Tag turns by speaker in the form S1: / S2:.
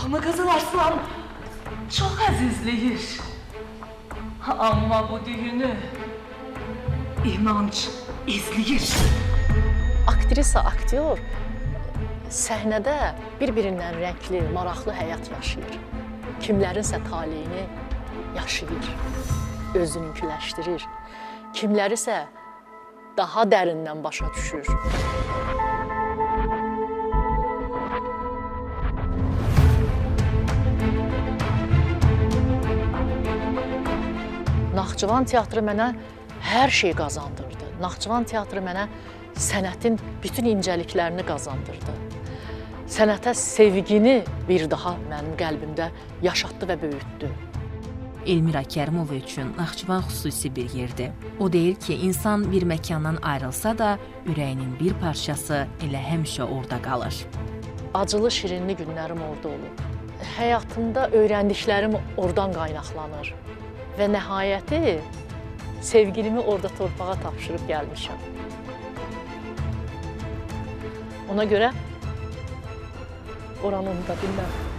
S1: Babamı Qızıl Arslan çok əzizləyir. Amma bu düyünü inanc izləyir.
S2: Aktrisa, aktyor səhnədə bir-birindən rəngli, maraqlı həyat yaşayır. Kimlərinsə taleyini yaşayır, özününkiləşdirir. Kimlərisə daha dərindən başa düşür. Naxçıvan teatrı mənə hər şey qazandırdı. Naxçıvan teatrı mənə sənətin bütün incəliklərini qazandırdı. Sənətə sevgini bir daha mənim qəlbimdə yaşatdı və böyütdü.
S3: Elmira Kərimova üçün Naxçıvan xüsusi bir yerdir. O deyir ki, insan bir məkandan ayrılsa da, ürəyinin bir parçası elə həmişə orada qalır.
S2: Acılı, şirinli günlərim orada olub. Həyatımda öyrəndiklərim oradan qaynaqlanır. Və nəhayəti sevgilimi orada torpağa tapşırıb gəlmişəm. Ona görə oranı unuda bilməm.